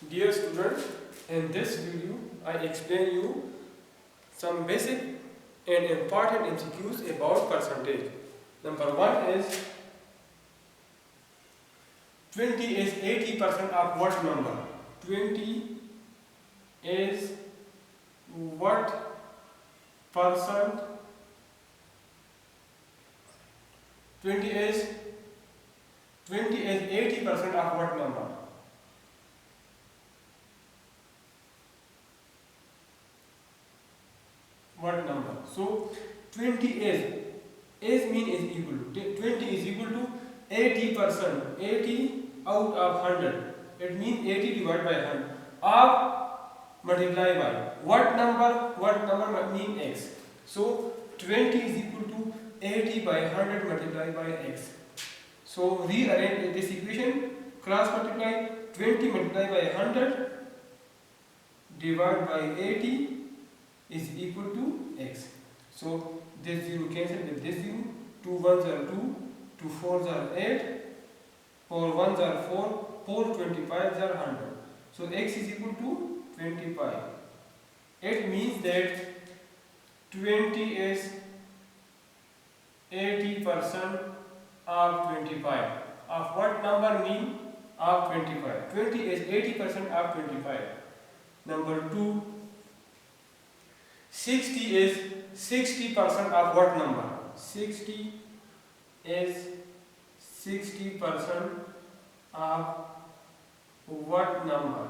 Dear student, in this video I explain you some basic and important MCQs about percentage. Number 1 is 20 is 80% of what number? 20 is what percent? 20 is 80% of what number? What number? So 20 is mean is equal to 20 is equal to 80%. 80 out of 100. It means 80 divided by 100. Of multiply by what number? What number mean x. So 20 is equal to 80 by 100 multiplied by x. So rearrange this equation. Cross multiply 20 multiplied by 100 divided by 80 is equal to x. So this 0 cancel with this 0. 2 1s are 2, 2 4s are 8, 4 1s are 4, 4 25s are 100. So x is equal to 25. It means that 20 is 80% of 25. Of what number mean? Of 25. 20 is 80% of 25. Number 2. 60 is 60% of what number? 60 is 60% of what number?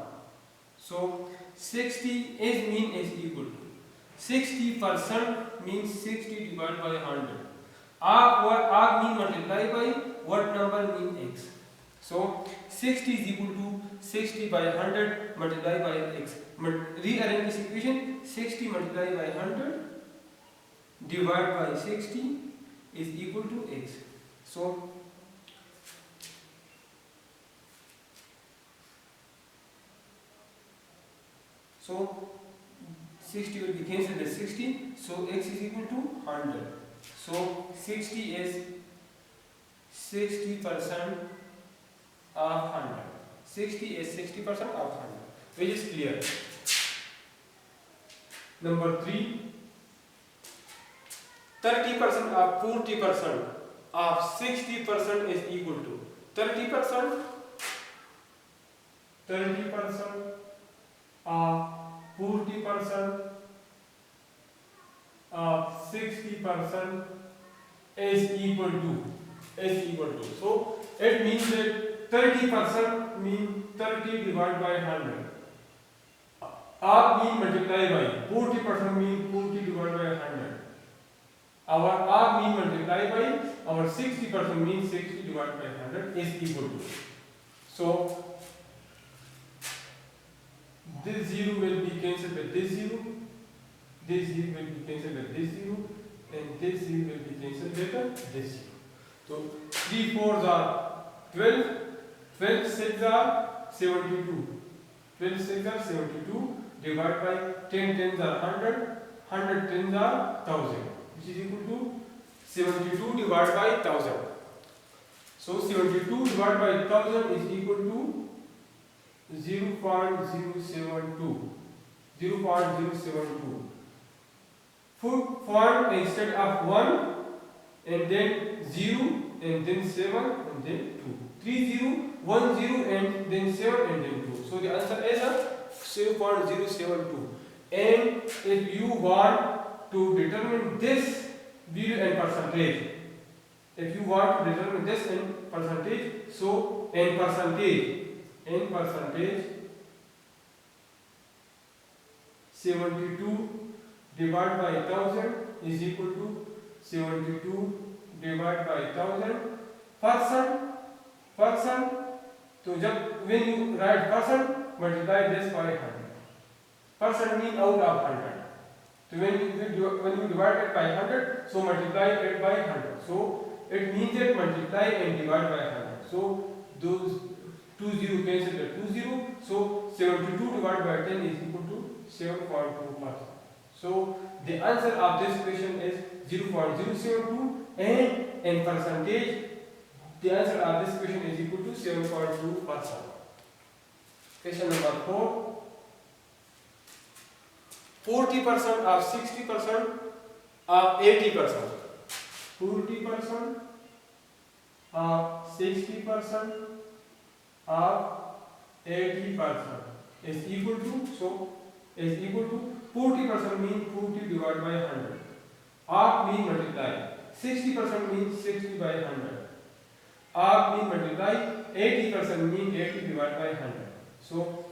So 60 is mean is equal to 60% means 60 divided by 100. Of mean multiply by what number mean x. So 60 is equal to 60 by 100 multiplied by x. Rearrange this equation. 60 multiplied by 100 divided by 60 is equal to x. So 60 will be cancelled with 60. So x is equal to 100. So 60 is 60% of 100. 60 is 60% of 100, which is clear. Number 3, 30% of 40% of 60% is equal to 30% of 40% of 60% is equal to. So it means that 30% means 30 divided by 100. Of mean multiply by 40% means 40 divided by 100. Our of mean multiply by our 60% means 60 divided by 100 is equal to. So this 0 will be cancelled with this 0. This 0 will be cancelled with this 0. And this 0 will be cancelled with this 0. So 3 4s are 12. 12 6s are 72. 12 6s are 72. Divided by 10 10s are 100. 100 10s are 1000. Which is equal to 72 divided by 1000. So 72 divided by 1000 is equal to 0.072. 0.072. Point instead of 1 and then 0 and then 7 and then 2. 3 0, 1 0 and then 7 and then 2. So the answer is 0.072. And if you want to determine this value in percentage, so in percentage 72 divided by 1000 is equal to 72 divided by 1000 percent. So when you write percent, multiply this by 100. Percent means out of 100. So when you divide it by 100, so multiply it by 100. So it means that multiply and divide by 100. So those 2 0 cancel the 2 0. So 72 divided by 10 is equal to 7.2%. So the answer of this question is 0.072, and in percentage the answer of this question is equal to 7.2%. Question number 4. 40% of 60% of 80%. 40% of 60% of 80% is equal to, so is equal to 40% means 40 divided by 100. Half means multiply. 60% means 60 by 100. Half means multiply. 80% means 80 divided by 100. So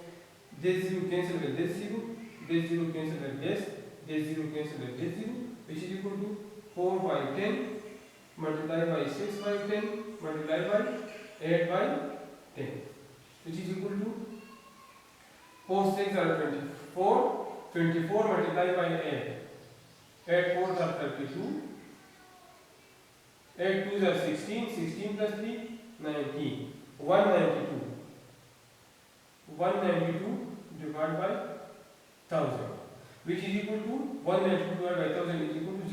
this 0 cancel with this 0, this 0 cancel with this 0 cancel with this 0, which is equal to 4 by 10 multiplied by 6 by 10 multiplied by 8 by 10, which is equal to 4 6 are 24, 24 multiplied by 8, 8 4 are 32, 8 2 are 16, 16 plus 3 19, 192, 192 divided by 1000, which is equal to 192 divided by 1000 is equal to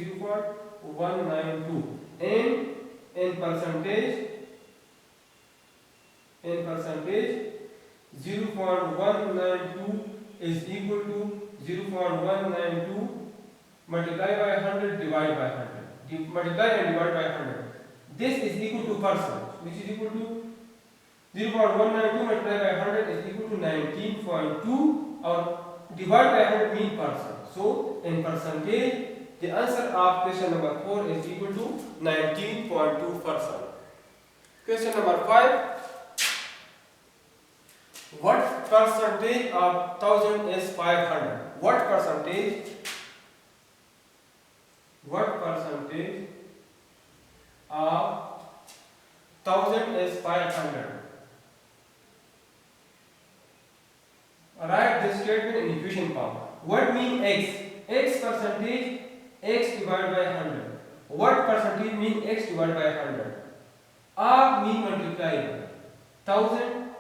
0.192. And in percentage 0.192 is equal to 0.192 multiplied by 100 divided by 100. Multiply and divide by 100. This is equal to percent, which is equal to 0.192 multiplied by 100 is equal to 19.2, or divide by 100 means percent. So in percentage, the answer of question number 4 is equal to 19.2%. Question number 5. What percentage of 1000 is 500? What percentage of 1000 is 500? Write this statement in equation form. What mean x? X percentage x divided by 100. What percentage mean x divided by 100? R mean multiply 1000.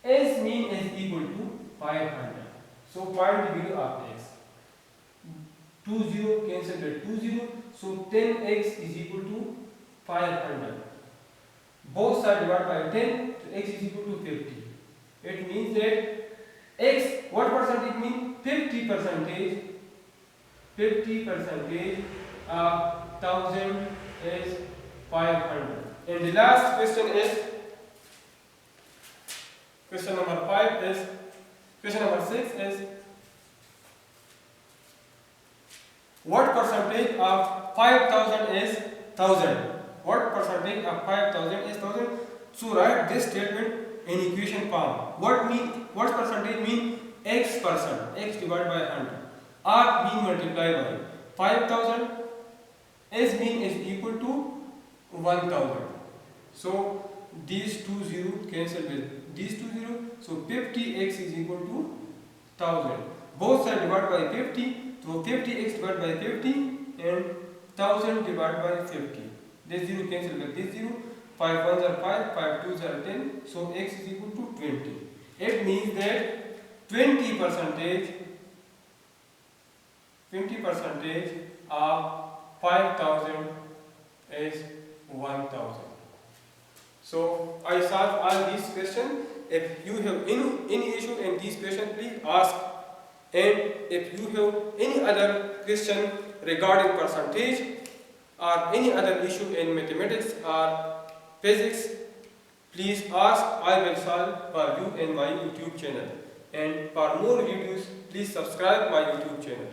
S mean is equal to 500. So find the value of x. 2 0 cancel with 2 0. So 10x is equal to 500. Both sides divided by 10. So x is equal to 50. It means that x, what percentage mean? 50 percentage. 50 percentage of 1000 is 500. And the last question is question number 5 is question number 6 is what percentage of 5000 is 1000? What percentage of 5000 is 1000? So write this statement in equation form. What percentage mean? X percent, x divided by 100. R mean multiplied by 5000. S mean is equal to 1000. So these 2 0 cancel with these 2 0. So 50x is equal to 1000. Both sides divided by 50. So 50x divided by 50 and 1000 divided by 50. This 0 cancel with this 0. 5 1s are 5, 5 2s are 10. So x is equal to 20. It means that 20 percentage of 5000 is 1000. So I solve all these questions. If you have any issue in these questions, please ask. And if you have any other question regarding percentage or any other issue in mathematics or physics, please ask. I will solve for you in my YouTube channel. And for more videos, please subscribe my YouTube channel.